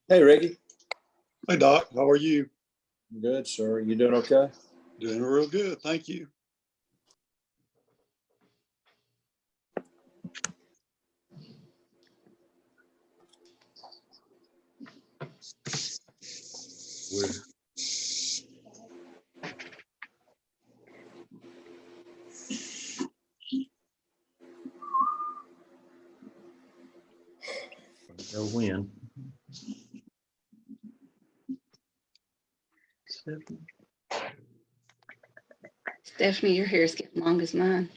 Hey, Ricky. Hey, Doc. How are you? Good, sir. You doing okay? Doing real good. Thank you. Go win. Stephanie, your hair is getting long as mine.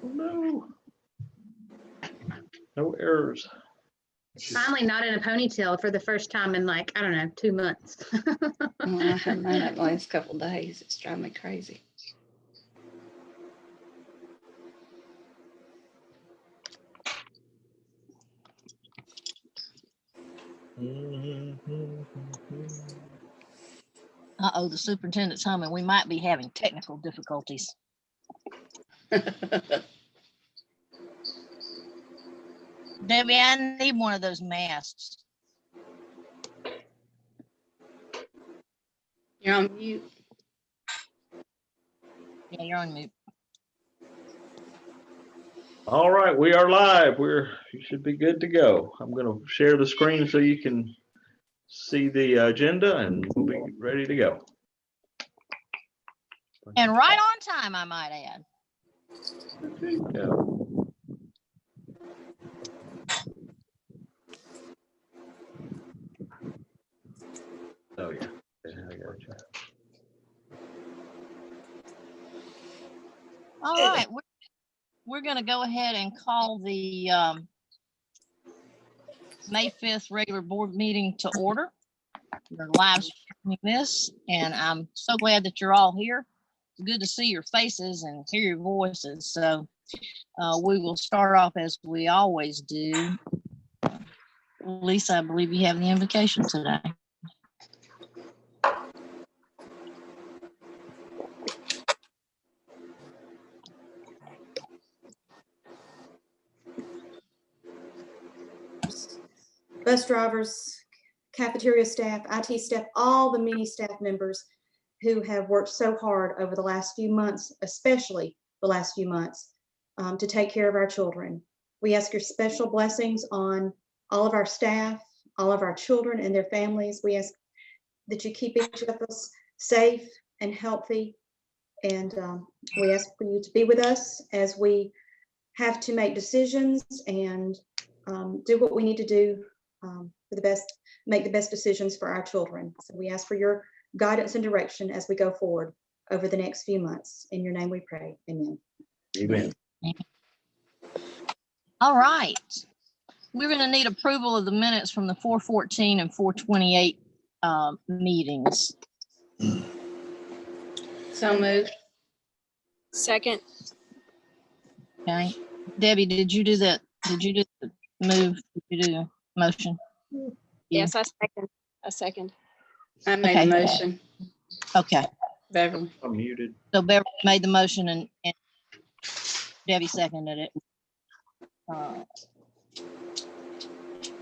Oh, no. No errors. Finally not in a ponytail for the first time in like, I don't know, 2 months. Well, I had mine up the last couple of days. It's driving me crazy. Uh-oh, the superintendent's home, and we might be having technical difficulties. Debbie, I need one of those masks. You're on mute. Yeah, you're on mute. All right, we are live. You should be good to go. I'm going to share the screen so you can see the agenda, and we'll be ready to go. And right on time, I might add. There you go. Oh yeah, I got you. All right, we're going to go ahead and call the May 5th regular board meeting to order. We're live streaming this, and I'm so glad that you're all here. It's good to see your faces and hear your voices. So we will start off as we always do. Lisa, I believe you have the invocation today. Bus drivers, cafeteria staff, IT staff, all the many staff members who have worked so hard over the last few months, especially the last few months, to take care of our children. We ask your special blessings on all of our staff, all of our children and their families. We ask that you keep each of us safe and healthy. And we ask for you to be with us as we have to make decisions and do what we need to do for the best, make the best decisions for our children. So we ask for your guidance and direction as we go forward over the next few months. In your name we pray. Amen. Amen. All right. We're going to need approval of the minutes from the 4/14 and 4/28 meetings. So moved. Second. Okay. Debbie, did you do that? Did you do the move? Did you do the motion? Yes, I second. I made the motion. Okay. Beverly. I'm muted. So Beverly made the motion and Debbie seconded it.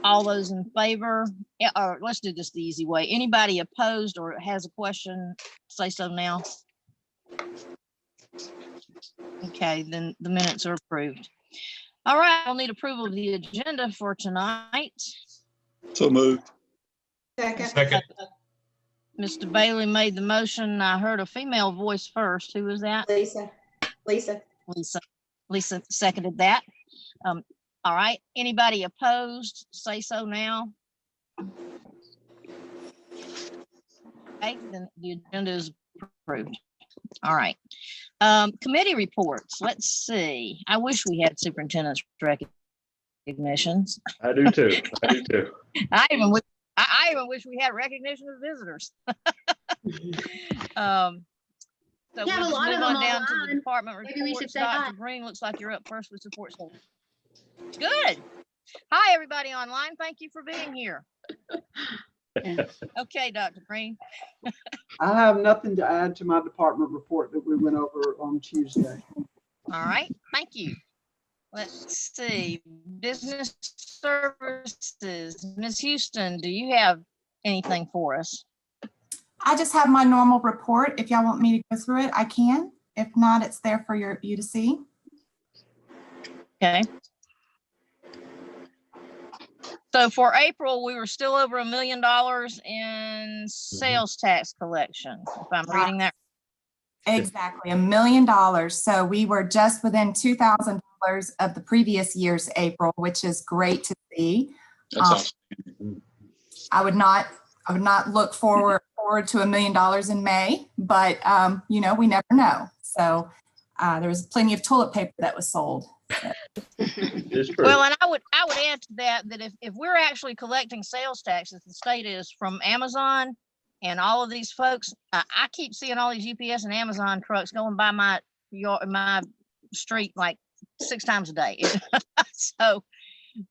All those in favor? Yeah, or let's do this the easy way. Anybody opposed or has a question, say so now. Okay, then the minutes are approved. All right, I'll need approval of the agenda for tonight. So moved. Second. Mr. Bailey made the motion. I heard a female voice first. Who was that? Lisa. Lisa seconded that. All right, anybody opposed, say so now. Okay, then the agenda is approved. All right. Committee reports. Let's see. I wish we had superintendent's recognitions. I do too. I even wish we had recognition of visitors. So We have we'll a lot move of on them down to the online. department Maybe we should reports. say hi. Dr. Green, looks like you're up first with support. Good. Hi, everybody online. Thank you for being here. Okay, Dr. Green. I have nothing to add to my department report that we went over on Tuesday. All right, thank you. Let's see, business services. Ms. Houston, do you have anything for us? I just have my normal report. If y'all want me to go through it, I can. If not, it's there for you to see. Okay. So for April, we were still over $1 million in sales tax collection, if I'm reading that. Exactly, $1 million. So we were just within $2,000 of the previous year's April, which is great to see. That's awesome. I would not look forward to $1 million in May, but you know, we never know. So there was plenty of toilet paper that was sold. It's true. Well, and I would add to that if we're actually collecting sales taxes, the state is from Amazon and all of these folks. I keep seeing all these UPS and Amazon trucks going by my street like 6 times a day. So,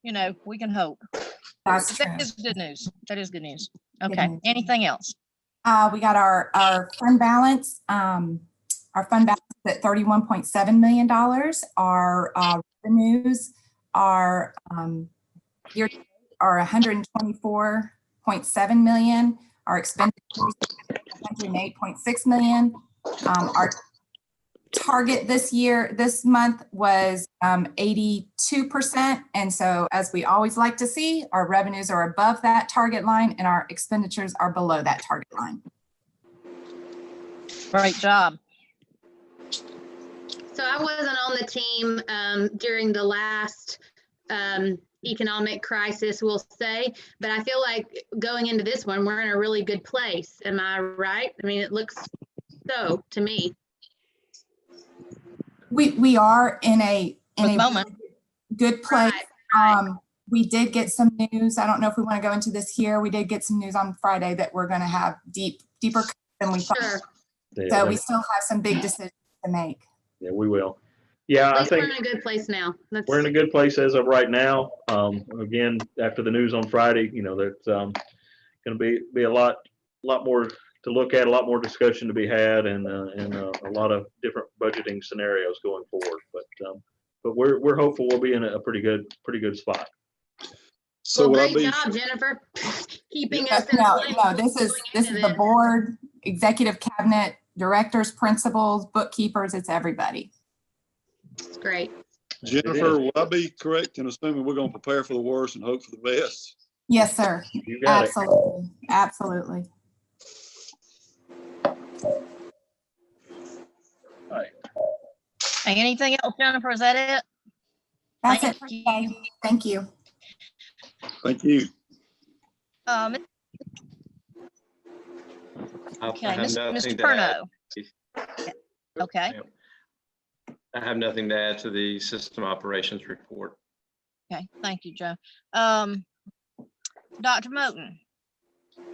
you know, we can hope. That's true. That is good news. That is good news. Good Okay. news. Anything else? We got our fund balance. Our fund balance is at $31.7 million. Our revenues are year to date are $124.7 million. Our expenditures $108.6 million. Our target this month was 82%. And so as we always like to see, our revenues are above that target line and our expenditures are below that target line. Great job. So I wasn't on the team during the last economic crisis, we'll say, but I feel like going into this one, we're in a really good place. Am I right? I mean, it looks so to me. We are in a moment. good place. Right. We did get some news. I don't know if we want to go into this here. We did get some news on Friday that we're going to have deeper cuts than we thought. Sure. So we still have some big decisions to make. Yeah, we will. Yeah, At I least we're think in a good place now. we're in a good place as of right now. Again, after the news on Friday, you know, that's going to be a lot more to look at, a lot more discussion to be had, and a lot of different budgeting scenarios going forward. But we're hopeful we'll be in a pretty good spot. So Well, will I great be, job, Jennifer, keeping Yes, us in no, the this is the board, executive cabinet, directors, principals, bookkeepers, it's everybody. It's great. Jennifer, will I be correct in assuming we're going to prepare for the worst and hope for the best? Yes, sir. You got it. Absolutely. Absolutely. All right. Anything else, Jennifer? Is that it? That's Thank it for you. today. Thank you. Thank you. Okay, I have Mr. nothing to add. Perno. Okay, I have nothing to add to the system operations report. okay, thank you, Joe. Dr. Moten.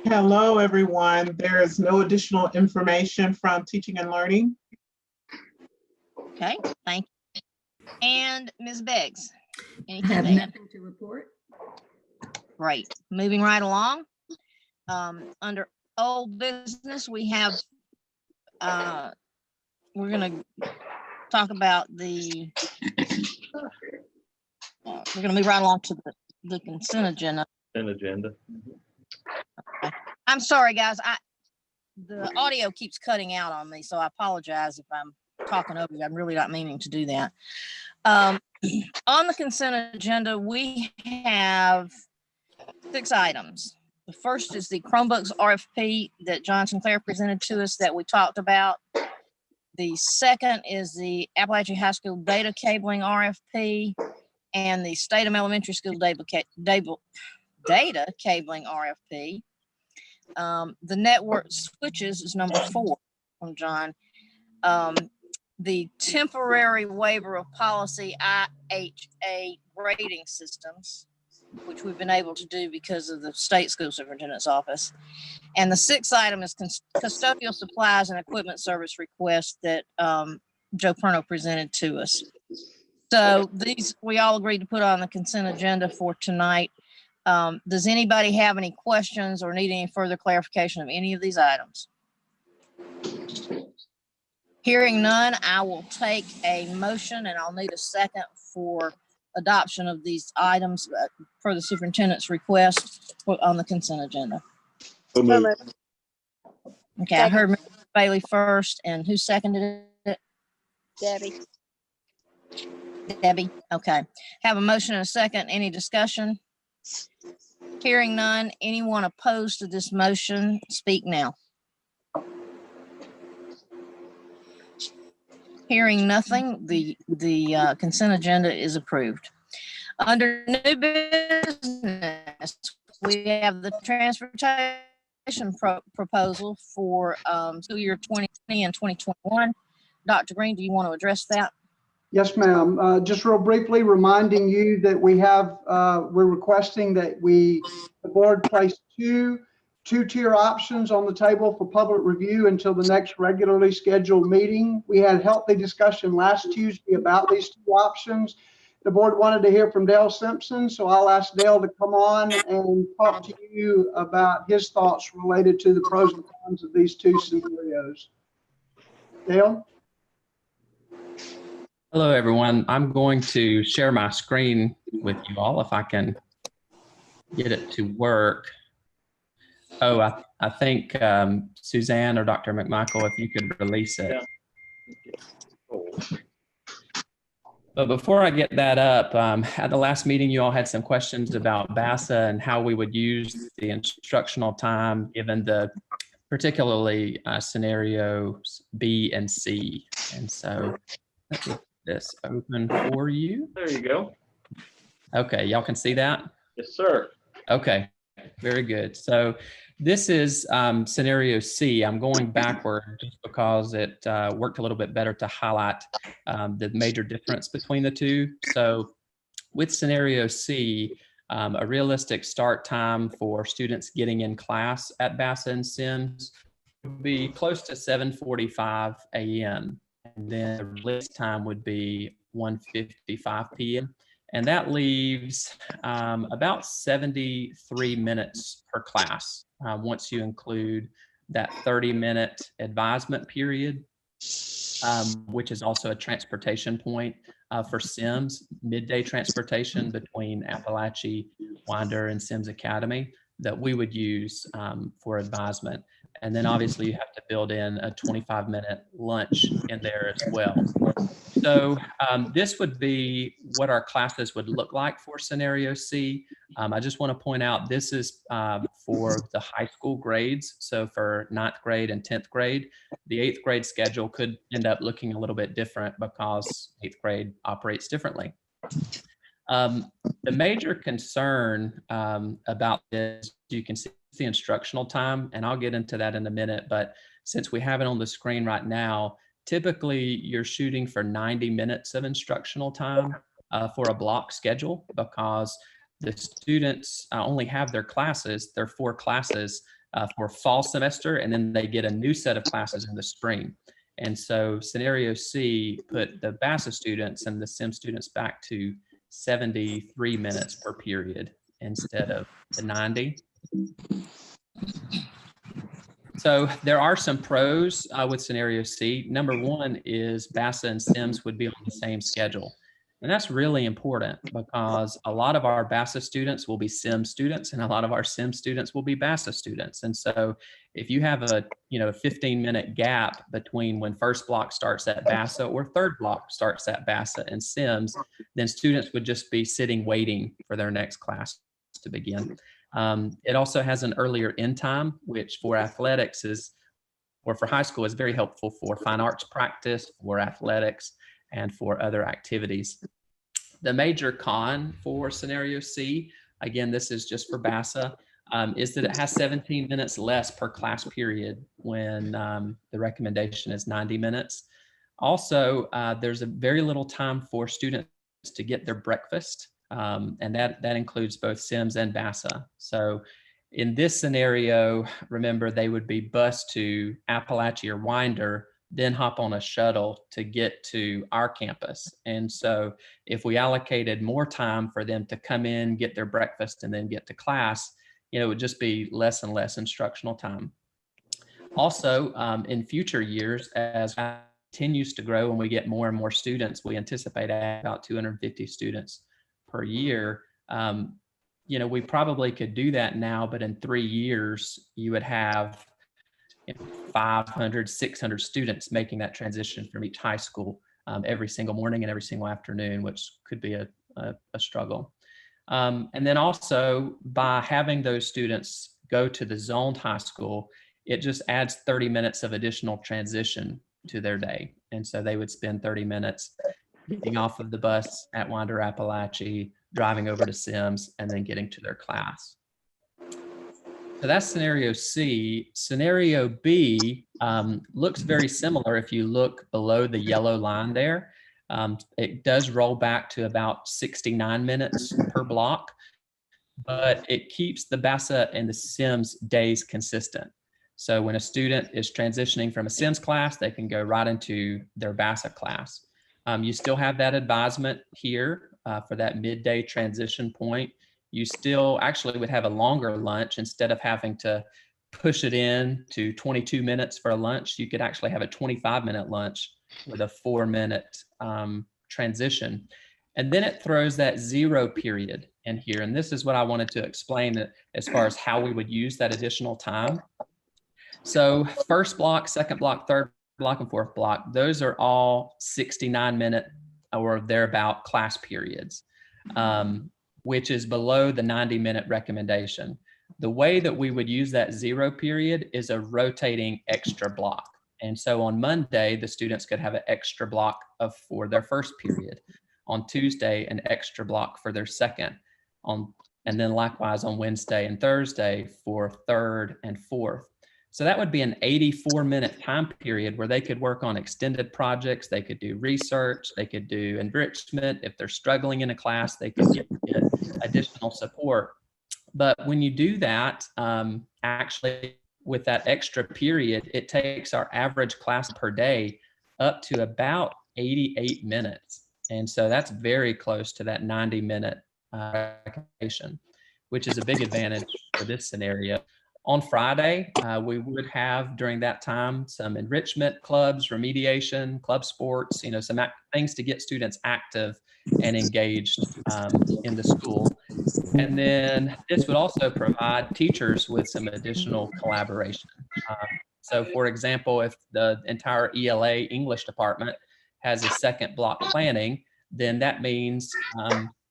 Hello, everyone. There is no additional information from teaching and learning. Okay, thank you. And Ms. Beggs. I Anything have to add? nothing to report. Great. Moving right along. Under old business, we have, we're going to talk about the, we're going to move right along to the consent agenda. An agenda. Okay. I'm sorry, guys. The audio keeps cutting out on me, so I apologize if I'm talking over you. I'm really not meaning to do that. On the consent agenda, we have 6 items. The first is the Chromebooks RFP that John Sinclair presented to us that we talked about. The second is the Appalachian High School data cabling RFP and the Statham Elementary School data cabling RFP. The network switches is number 4 from John. The temporary waiver of policy IHA grading systems, which we've been able to do because of the state school superintendent's office. And the 6th item is custodial supplies and equipment service requests that Joe Perno presented to us. So these we all agreed to put on the consent agenda for tonight. Does anybody have any questions or need any further clarification of any of these items? Hearing none, I will take a motion and I'll need a second for adoption of these items for the superintendent's request on the consent agenda. So So moved. moved. Okay, I heard Mr. Bailey first, and who seconded it? Debbie. Debbie. Okay. Have a motion and a second. Any discussion? Hearing none. Anyone opposed to this motion, speak now. Hearing nothing, the consent agenda is approved. Under new business, we have the transportation proposal for school year 2020 and 2021. Dr. Green, do you want to address that? Yes, ma'am. Just real briefly reminding you that we're requesting that the board place two-tier options on the table for public review until the next regularly scheduled meeting. We had healthy discussion last Tuesday about these two options. The board wanted to hear from Dale Simpson, so I'll ask Dale to come on and talk to you about his thoughts related to the pros and cons of these two scenarios. Dale? Hello, everyone. I'm going to share my screen with you all if I can get it to work. Oh, I think Suzanne or Dr. McMichael, if you could release it. But before I get that up, at the last meeting, you all had some questions about BASA and how we would use the instructional time given the particularly scenarios B and C. And so let me get this open for you. There you go. Okay, y'all can see that? Yes, sir. Okay, very good. So this is scenario C. I'm going backward just because it worked a little bit better to highlight the major difference between the two. So with scenario C, a realistic start time for students getting in class at BASA and SIMS would be close to 7:45 a.m. And then the release time would be 1:55 p.m. And that leaves about 73 minutes per class once you include that 30-minute advisement period, which is also a transportation point for SIMS, midday transportation between Appalachia, Winder, and SIMS Academy that we would use for advisement. And then obviously you have to build in a 25-minute lunch in there as well. So this would be what our classes would look like for scenario C. I just want to point out this is for the high school grades. So for 9th grade and 10th grade, the 8th grade schedule could end up looking a little bit different because 8th grade operates differently. The major concern about this, you can see the instructional time, and I'll get into that in a minute, but since we have it on the screen right now, typically you're shooting for 90 minutes of instructional time for a block schedule because the students only have their 4 classes for fall semester, and then they get a new set of classes in the spring. And so scenario C put the BASA students and the SIM students back to 73 minutes per period instead of the 90. So there are some pros with scenario C. Number one is BASA and SIMS would be on the same schedule. And that's really important because a lot of our BASA students will be SIM students and a lot of our SIM students will be BASA students. And so if you have a 15-minute gap between when first block starts at BASA or third block starts at BASA and SIMS, then students would just be sitting waiting for their next class to begin. It also has an earlier end time, which for athletics or for high school is very helpful for fine arts practice, for athletics, and for other activities. The major con for scenario C, again, this is just for BASA, is that it has 17 minutes less per class period when the recommendation is 90 minutes. Also, there's a very little time for students to get their breakfast. And that includes both SIMS and BASA. So in this scenario, remember, they would be bused to Appalachia or Winder, then hop on a shuttle to get to our campus. And so if we allocated more time for them to come in, get their breakfast, and then get to class, it would just be less and less instructional time. Also, in future years, as continues to grow and we get more and more students, we anticipate about 250 students per year. You know, we probably could do that now, but in 3 years, you would have 500, 600 students making that transition from each high school every single morning and every single afternoon, which could be a struggle. And then also by having those students go to the zoned high school, it just adds 30 minutes of additional transition to their day. And so they would spend 30 minutes getting off of the bus at Winder Appalachia, driving over to Sims, and then getting to their class. So that's scenario C. Scenario B looks very similar if you look below the yellow line there. It does roll back to about 69 minutes per block, but it keeps the BASA and the Sims days consistent. So when a student is transitioning from a Sims class, they can go right into their BASA class. You still have that advisement here for that midday transition point. You still actually would have a longer lunch. Instead of having to push it in to 22 minutes for a lunch, you could actually have a 25-minute lunch with a 4-minute transition. And then it throws that 0 period in here. And this is what I wanted to explain as far as how we would use that additional time. So first block, second block, third block, and fourth block, those are all 69-minute or thereabout class periods, which is below the 90-minute recommendation. The way that we would use that 0 period is a rotating extra block. And so on Monday, the students could have an extra block for their first period. On Tuesday, an extra block for their second. And then likewise on Wednesday and Thursday for third and fourth. So that would be an 84-minute time period where they could work on extended projects. They could do research. They could do enrichment. If they're struggling in a class, they could get additional support. But when you do that, actually with that extra period, it takes our average class per day up to about 88 minutes. And so that's very close to that 90-minute recommendation, which is a big advantage for this scenario. On Friday, we would have during that time some enrichment clubs, remediation, club sports, you know, some things to get students active and engaged in the school. And then this would also provide teachers with some additional collaboration. So for example, if the entire ELA English department has a second block planning, then that means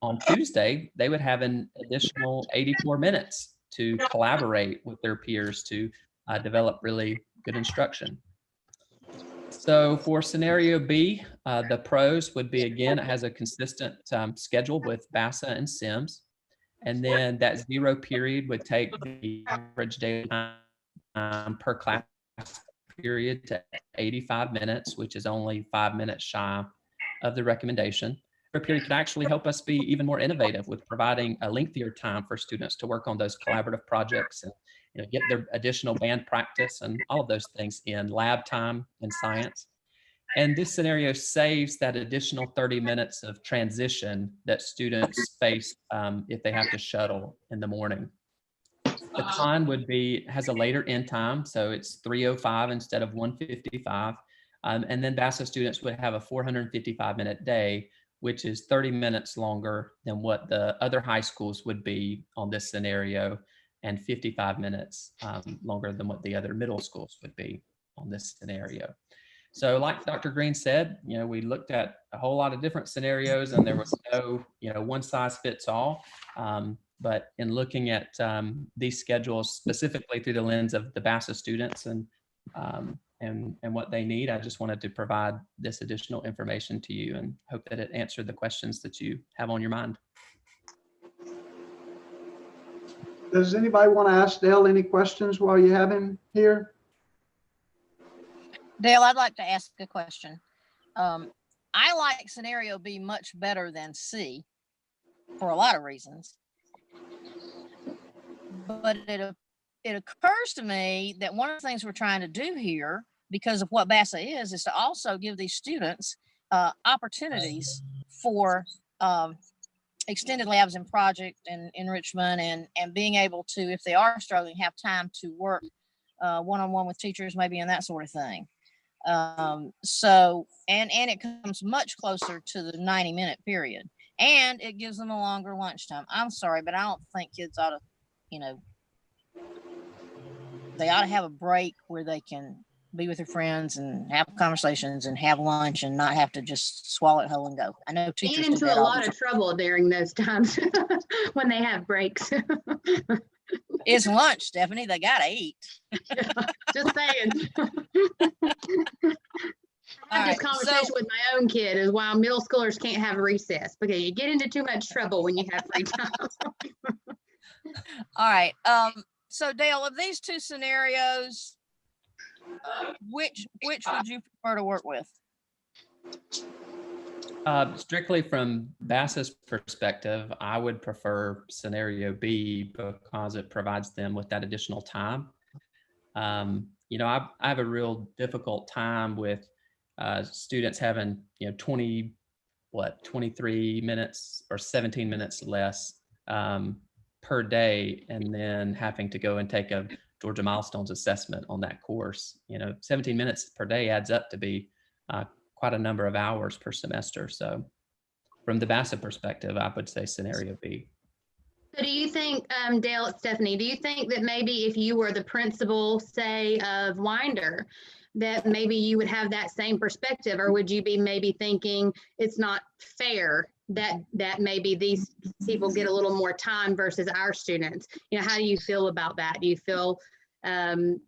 on Tuesday, they would have an additional 84 minutes to collaborate with their peers to develop really good instruction. So for scenario B, the pros would be, again, it has a consistent schedule with BASA and Sims. And then that 0 period would take the average daily time per class period to 85 minutes, which is only 5 minutes shy of the recommendation. Period could actually help us be even more innovative with providing a lengthier time for students to work on those collaborative projects and, you know, get their additional band practice and all of those things in lab time and science. And this scenario saves that additional 30 minutes of transition that students face if they have to shuttle in the morning. The con would be, has a later end time, so it's 3:05 instead of 1:55. And then BASA students would have a 455-minute day, which is 30 minutes longer than what the other high schools would be on this scenario, and 55 minutes longer than what the other middle schools would be on this scenario. So like Dr. Green said, you know, we looked at a whole lot of different scenarios and there was no, you know, one size fits all. But in looking at these schedules specifically through the lens of the BASA students and what they need, I just wanted to provide this additional information to you and hope that it answered the questions that you have on your mind. Does anybody want to ask Dale any questions while you have him here? Dale, I'd like to ask a question. I like scenario B much better than C for a lot of reasons. But it occurs to me that one of the things we're trying to do here, because of what BASA is to also give these students opportunities for extended labs and project and enrichment and being able to, if they are struggling, have time to work one-on-one with teachers maybe and that sort of thing. So, and it comes much closer to the 90-minute period, and it gives them a longer lunchtime. I'm sorry, but I don't think kids ought to, you know, they ought to have a break where they can be with their friends and have conversations and have lunch and not have to just swallow it whole and go. I know They teachers get do into that a all the lot time. of trouble during those times when they have breaks. It's lunch, Stephanie. They gotta eat. Just saying. I had this conversation with my own kid is why middle schoolers can't have a recess because you get into too much trouble when you have free time. All right. So Dale, of these two scenarios, which would you prefer to work with? Strictly from VASA's perspective, I would prefer scenario B because it provides them with that additional time. You know, I have a real difficult time with students having, you know, 23 minutes or 17 minutes less per day, and then having to go and take a Georgia Milestones assessment on that course. You know, 17 minutes per day adds up to be quite a number of hours per semester. So from the VASA perspective, I would say scenario B. So do you think, Dale, it's Stephanie, do you think that maybe if you were the principal, say, of Winder, that maybe you would have that same perspective, or would you be maybe thinking it's not fair that maybe these people get a little more time versus our students? You know, how do you feel about that? Do you feel, I'm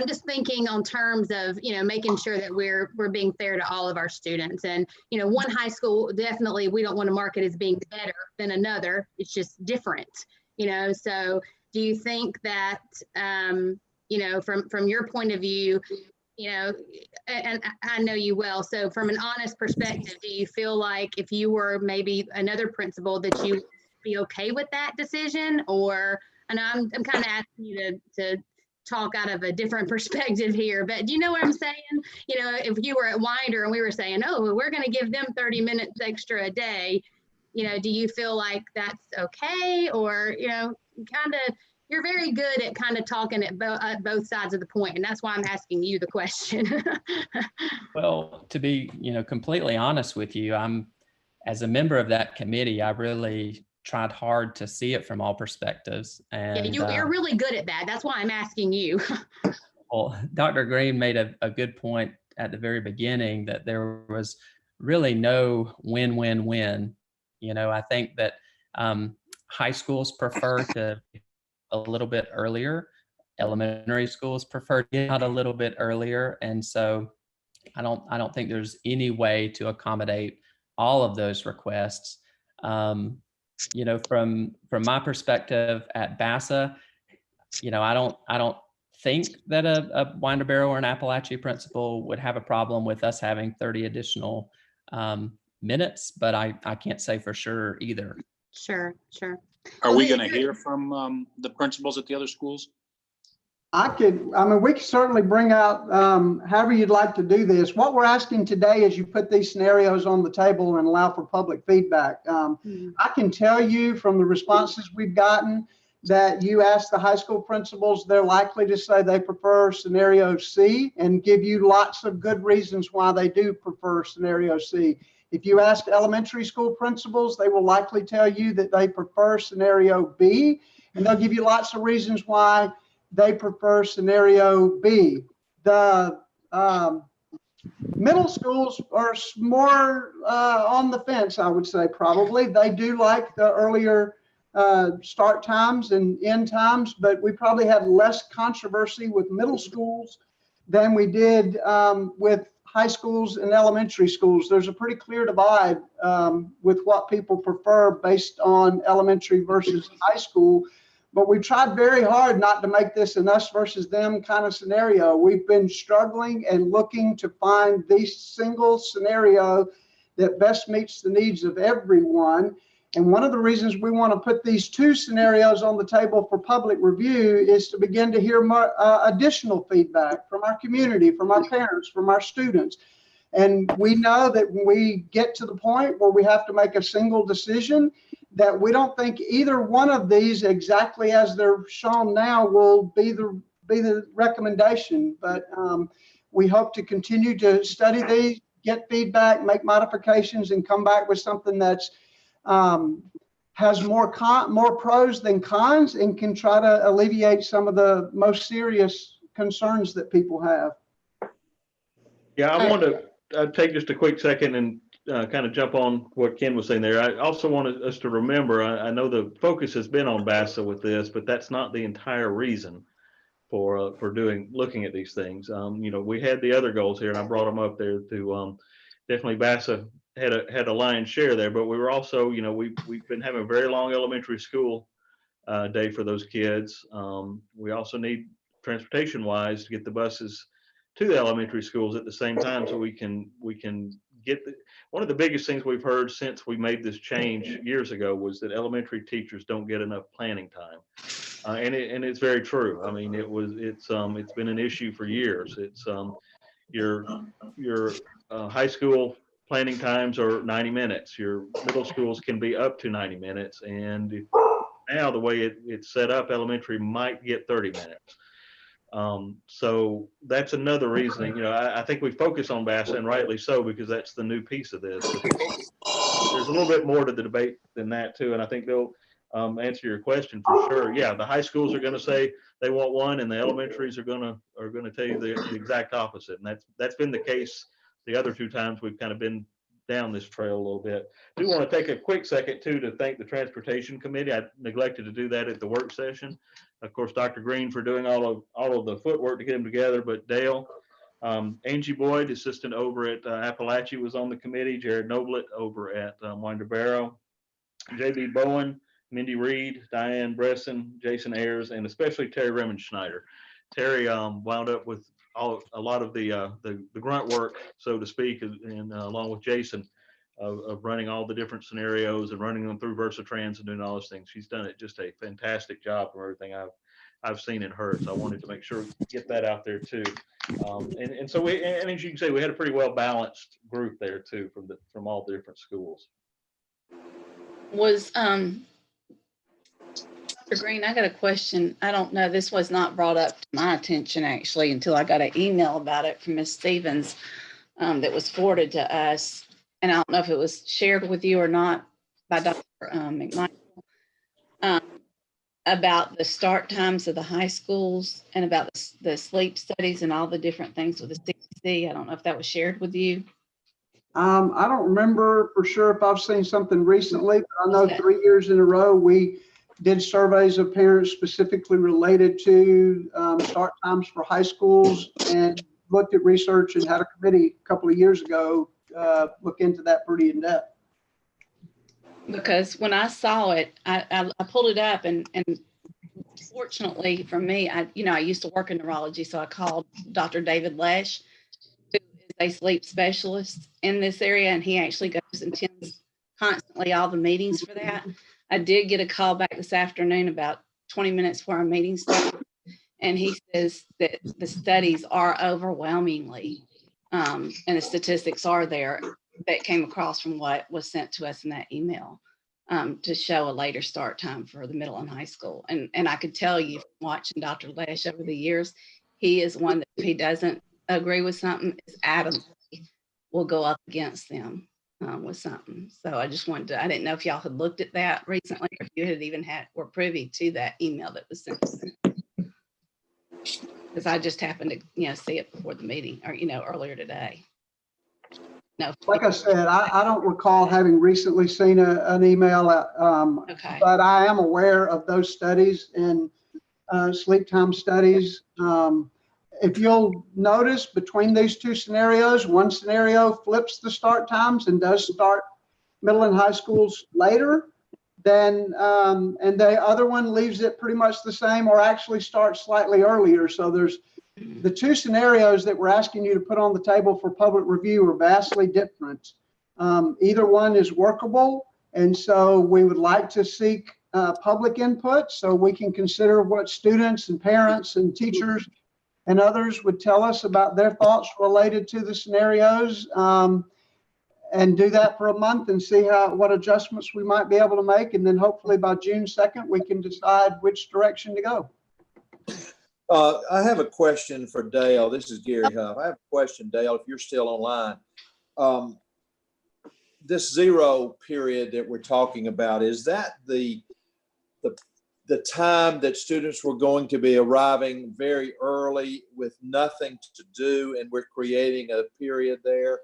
just thinking on terms of, you know, making sure that we're being fair to all of our students. And, you know, one high school, definitely we don't want to mark it as being better than another. It's just different, you know. So do you think that, you know, from your point of view, you know, and I know you well, so from an honest perspective, do you feel like if you were maybe another principal that you would be okay with that decision? Or, and I'm kind of asking you to talk out of a different perspective here, but do you know what I'm saying? You know, if you were at Winder and we were saying, oh, we're going to give them 30 minutes extra a day, you know, do you feel like that's okay? Or, you know, kind of, you're very good at kind of talking at both sides of the point, and that's why I'm asking you the question. Well, to be, you know, completely honest with you, as a member of that committee, I really tried hard to see it from all perspectives. And yeah, you're really good at that. That's why I'm asking you. Well, Dr. Green made a good point at the very beginning that there was really no win-win-win. You know, I think that high schools prefer to a little bit earlier. Elementary schools prefer to get out a little bit earlier. And so I don't think there's any way to accommodate all of those requests. You know, from my perspective at BASA, you know, I don't think that a Winder Barrow or an Appalachia principal would have a problem with us having 30 additional minutes, but I can't say for sure either. Sure. Are we going to hear from the principals at the other schools? I mean, we could certainly bring out however you'd like to do this. What we're asking today is you put these scenarios on the table and allow for public feedback. I can tell you from the responses we've gotten that you ask the high school principals, they're likely to say they prefer scenario C and give you lots of good reasons why they do prefer scenario C. If you ask elementary school principals, they will likely tell you that they prefer scenario B, and they'll give you lots of reasons why they prefer scenario B. The middle schools are more on the fence, I would say, probably. They do like the earlier start times and end times, but we probably had less controversy with middle schools than we did with high schools and elementary schools. There's a pretty clear divide with what people prefer based on elementary versus high school. But we tried very hard not to make this an us versus them kind of scenario. We've been struggling and looking to find the single scenario that best meets the needs of everyone. And one of the reasons we want to put these two scenarios on the table for public review is to begin to hear more additional feedback from our community, from our parents, from our students. And we know that when we get to the point where we have to make a single decision, that we don't think either one of these exactly as they're shown now will be the recommendation. But We hope to continue to study these, get feedback, make modifications, and come back with something that's has more pros than cons, and can try to alleviate some of the most serious concerns that people have. Yeah, I want to take just a quick second and kind of jump on what Ken was saying there. I also wanted us to remember, I know the focus has been on VASA with this, but that's not the entire reason for looking at these things. You know, we had the other goals here, and I brought them up there to definitely VASA had a lion's share there, but we were also, you know, we've been having a very long elementary school day for those kids. We also need transportation wise to get the buses to the elementary schools at the same time, so we can get one of the biggest things we've heard since we made this change years ago was that elementary teachers don't get enough planning time. And it's very true. I mean, it's been an issue for years. It's your high school planning times are 90 minutes. Your middle schools can be up to 90 minutes. And now the way it's set up, elementary might get 30 minutes. So that's another reason, you know, I think we focus on VASA, and rightly so, because that's the new piece of this. But there's a little bit more to the debate than that too. And I think they'll answer your question for sure. Yeah, the high schools are going to say they want one, and the elementaries are going to tell you the exact opposite. And that's been the case the other two times we've kind of been down this trail a little bit. I do want to take a quick second too to thank the Transportation Committee. I neglected to do that at the work session. Of course, Dr. Green for doing all of the footwork to get them together, but Dale, Angie Boyd, assistant over at Appalachia, was on the committee. Jared Noblet over at Winder Barrow, J.B. Bowen, Mindy Reed, Diane Bresson, Jason Ayers, and especially Terry Remmenschneider. Terry wound up with a lot of the grunt work, so to speak, and along with Jason, of running all the different scenarios and running them through VersaTrans and doing all those things. She's done it just a fantastic job from everything I've seen and heard. So I wanted to make sure to get that out there too. And so and as you can see, we had a pretty well balanced group there too from all the different schools. Was Dr. Green, I got a question. I don't know, this was not brought up to my attention actually until I got an email about it from Ms. Stevens that was forwarded to us. And I don't know if it was shared with you or not by Dr. McMichael, about the start times of the high schools and about the sleep studies and all the different things with the CDC. I don't know if that was shared with you. I don't remember for sure if I've seen something recently, but I know 3 years in a row we did surveys of parents specifically related to start times for high schools, and looked at research and had a committee a couple of years ago look into that pretty in depth. Because when I saw it, I pulled it up, and fortunately for me, I used to work in neurology, so I called Dr. David Lesh, who is a sleep specialist in this area, and he actually goes and attends constantly all the meetings for that. I did get a call back this afternoon about 20 minutes before our meeting started, and he says that the studies are overwhelmingly, and the statistics are there that came across from what was sent to us in that email, to show a later start time for the middle and high school. And I could tell you, watching Dr. Lesh over the years, he is one that if he doesn't agree with something, is adamantly will go up against them with something. So I just wanted to, I didn't know if y'all had looked at that recently, or if you had even were privy to that email that was sent to them. Because I just happened to, see it before the meeting, or, earlier today. No. Like I said, I don't recall having recently seen an email, Okay. but I am aware of those studies and sleep time studies. If you'll notice, between these two scenarios, one scenario flips the start times and does start middle and high schools later, then and the other one leaves it pretty much the same, or actually starts slightly earlier. So there's the two scenarios that we're asking you to put on the table for public review are vastly different. Either one is workable, and so we would like to seek public input so we can consider what students and parents and teachers and others would tell us about their thoughts related to the scenarios, and do that for a month and see what adjustments we might be able to make, and then hopefully by June 2nd we can decide which direction to go. I have a question for Dale. This is Gary Huff. I have a question, Dale, if you're still online. This zero period that we're talking about, is that the time that students were going to be arriving very early with nothing to do, and we're creating a period there?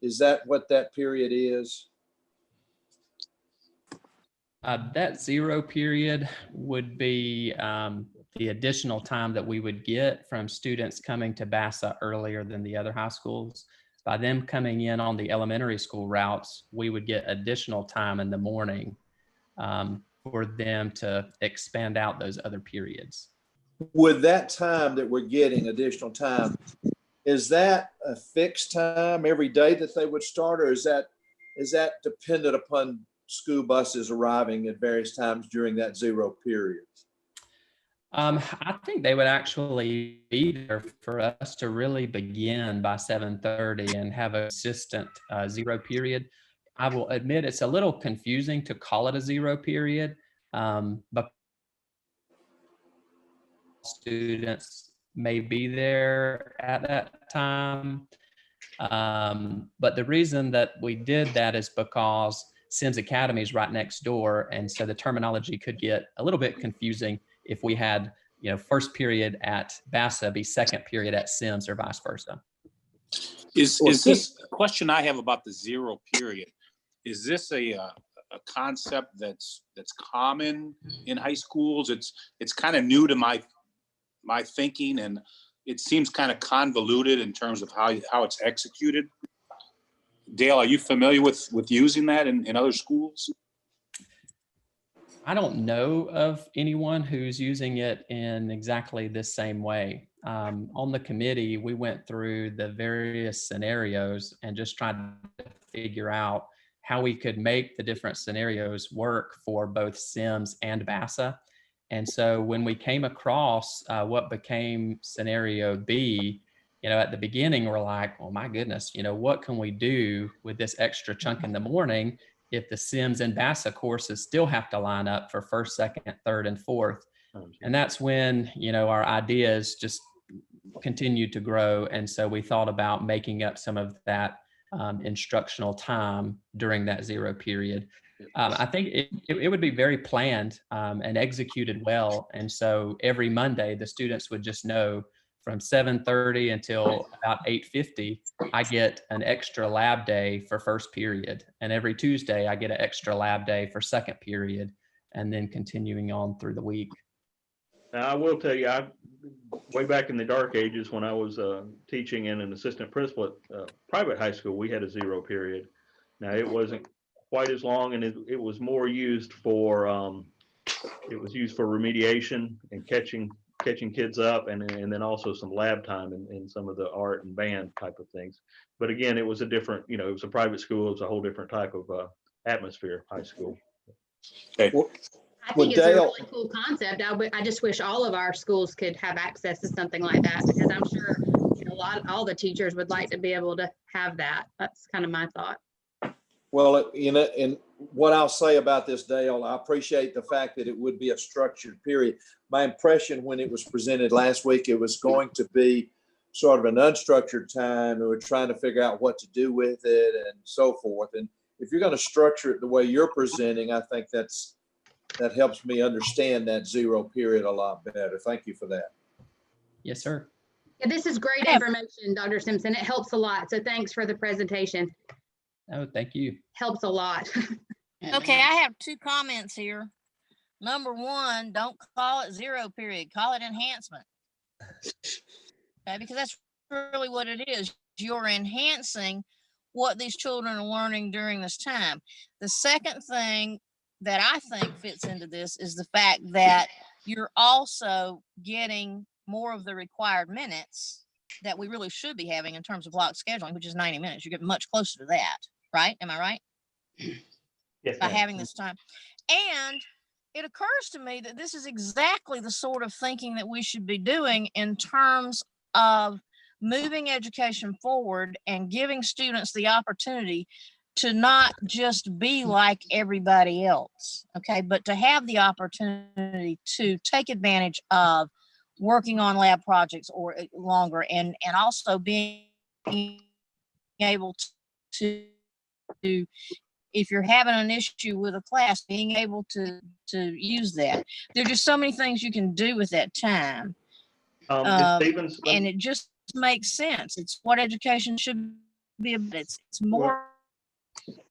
Is that what that period is? That zero period would be the additional time that we would get from students coming to BASA earlier than the other high schools. By them coming in on the elementary school routes, we would get additional time in the morning for them to expand out those other periods. With that time that we're getting, additional time, is that a fixed time every day that they would start, or is that dependent upon school buses arriving at various times during that zero period? I think they would actually be there for us to really begin by 7:30 and have a consistent zero period. I will admit it's a little confusing to call it a zero period, but students may be there at that time. But the reason that we did that is because Sims Academy is right next door, and so the terminology could get a little bit confusing if we had, first period at BASA be second period at Sims or vice versa. Is this question I have about the zero period? Is this a concept that's common in high schools? It's kind of new to my thinking, and it seems kind of convoluted in terms of how it's executed. Dale, are you familiar with using that in other schools? I don't know of anyone who's using it in exactly the same way. On the committee, we went through the various scenarios and just tried to figure out how we could make the different scenarios work for both Sims and BASA. And so when we came across what became scenario B, at the beginning, we're like, oh my goodness, what can we do with this extra chunk in the morning if the Sims and BASA courses still have to line up for first, second, third, and fourth? And that's when, our ideas just continued to grow. And so we thought about making up some of that instructional time during that zero period. I think it would be very planned and executed well. And so every Monday, the students would just know from 7:30 until about 8:50, I get an extra lab day for first period. And every Tuesday, I get an extra lab day for second period, and then continuing on through the week. Now, I will tell you, way back in the dark ages when I was teaching and an assistant principal at private high school, we had a zero period. Now, it wasn't quite as long, and it was more used for remediation and catching kids up, and then also some lab time in some of the art and band type of things. But again, it was a different, it was a private school. It was a whole different type of atmosphere, high school. Okay. I think it's a really cool concept. I just wish all of our schools could have access to something like that, because I'm sure all the teachers would like to be able to have that. That's kind of my thought. Well, and what I'll say about this, Dale, I appreciate the fact that it would be a structured period. My impression when it was presented last week, it was going to be sort of an unstructured time. We were trying to figure out what to do with it and so forth. And if you're going to structure it the way you're presenting, I think that helps me understand that zero period a lot better. Thank you for that. Yes, sir. Yeah, this is great information, Dr. Simpson. It helps a lot. So thanks for the presentation. Oh, thank you. Helps a lot. Okay, I have two comments here. Number one, don't call it zero period, call it enhancement. Okay, because that's really what it is. You're enhancing what these children are learning during this time. The second thing that I think fits into this is the fact that you're also getting more of the required minutes that we really should be having in terms of block scheduling, which is 90 minutes. You're getting much closer to that, right? Am I right? Yes, by having this time. And it occurs to me that this is exactly the sort of thinking that we should be doing in terms of moving education forward and giving students the opportunity to not just be like everybody else, okay, but to have the opportunity to take advantage of working on lab projects or longer, and also being able to, if you're having an issue with a class, being able to use that. There are just so many things you can do with that time. Ms. Stevens, And it just makes sense. It's what education should be about. It's more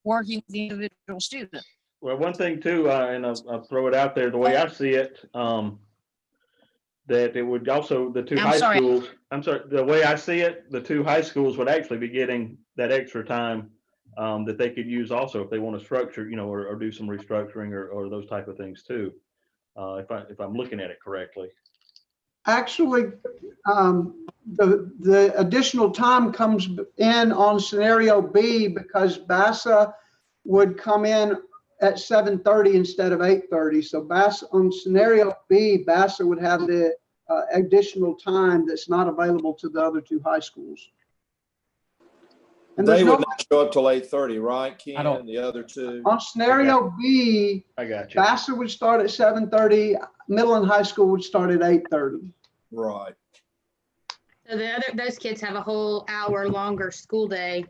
working with the individual student. well, one thing too, and I'll throw it out there, the way I see it, that it would also, the two high schools, the way I see it, the two high schools would actually be getting that extra time that they could use also if they want to structure, or do some restructuring or those type of things too. If I'm looking at it correctly. Actually, the additional time comes in on scenario B because BASA would come in at 7:30 instead of 8:30. So BASA on scenario B, BASA would have the additional time that's not available to the other two high schools. And they would not show up till 8:30, right, Ken? I don't. The other two. On scenario B, I got you. BASA would start at 7:30. Middle and high school would start at 8:30. Right. So those kids have a whole hour longer school day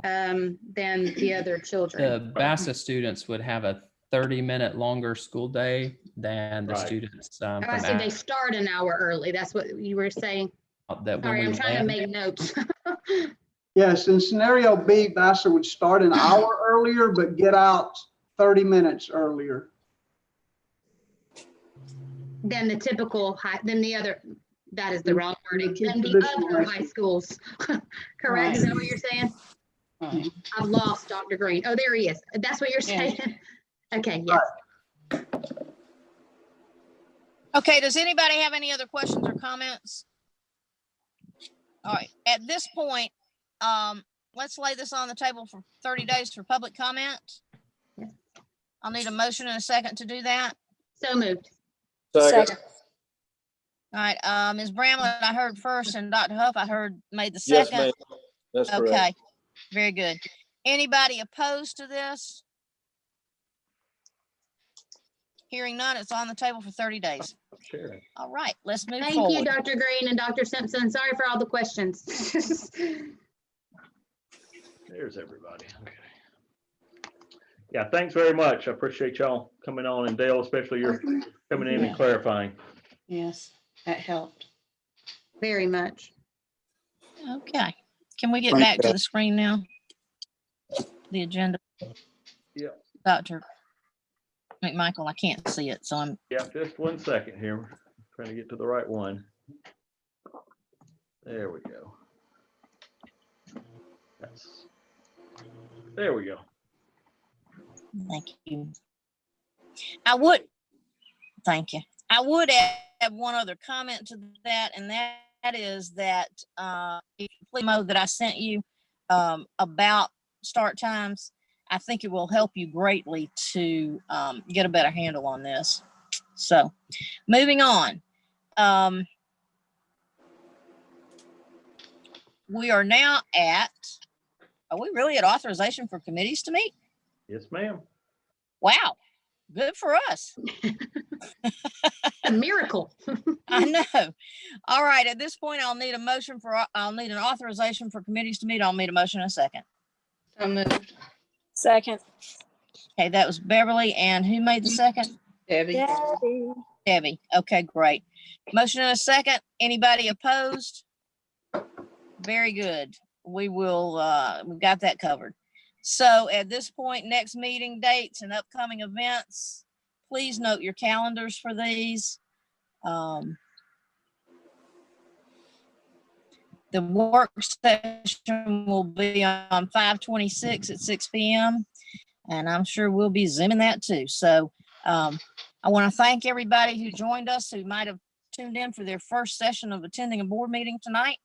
than the other children. The BASA students would have a 30-minute longer school day than the students. I said they start an hour early. That's what you were saying. Sorry, I'm trying to make notes. Yes, in scenario B, BASA would start an hour earlier, but get out 30 minutes earlier. Than the typical than the other, that is the wrong wording, than the other high schools. Correct? Is that what you're saying? I've lost Dr. Green. Oh, there he is. That's what you're saying? Okay, yes. Okay, does anybody have any other questions or comments? All right, at this point, let's lay this on the table for 30 days for public comment. I'll need a motion and a second to do that. So moved. Second. All right, Ms. Bramlett, I heard first, and Dr. Huff, I heard made the Yes, second. ma'am. That's correct. Okay, very good. Anybody opposed to this? Hearing none, it's on the table for 30 days. Sure. All right, let's move Thank forward. you, Dr. Green and Dr. Simpson. Sorry for all the questions. There's everybody. Okay. Yeah, thanks very much. I appreciate y'all coming on, and Dale, especially your coming in and clarifying. Yes, that helped. Very much. Okay, can we get back to the screen now? The agenda. Yeah. Dr. McMichael, I can't see it, so I'm. Yeah, just 1 second here. I'm trying to get to the right one. There we go. There we go. Thank you. Thank you. I would add one other comment to that, and that is that the mode that I sent you about start times, I think it will help you greatly to get a better handle on this. So moving on. We are now are we really at authorization for committees to meet? Yes, ma'am. Wow, good for us. A miracle. I know. All right, at this point, I'll need an authorization for committees to meet. I'll need a motion in a second. So moved. Second. Okay, that was Beverly, and who made the second? Debbie. Debbie. Okay, great. Motion in a second. Anybody opposed? Very good. We will, we've got that covered. So at this point, next meeting dates and upcoming events, please note your calendars for these. The work session will be on 5/26 at 6 p.m. and I'm sure we'll be Zooming that too. So I want to thank everybody who joined us, who might have tuned in for their first session of attending a board meeting tonight.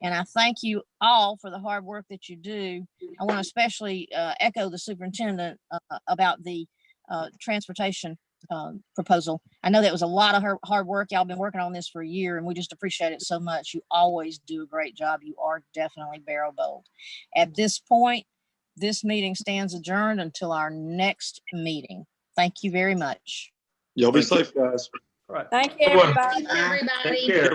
And I thank you all for the hard work that you do. I want to especially echo the superintendent about the transportation proposal. I know that was a lot of hard work. Y'all been working on this for a year, and we just appreciate it so much. You always do a great job. You are definitely barrel bold. At this point, this meeting stands adjourned until our next meeting. Thank you very much. Y'all be safe, guys. All right. Thank you, everybody. Thanks, everybody. Take care.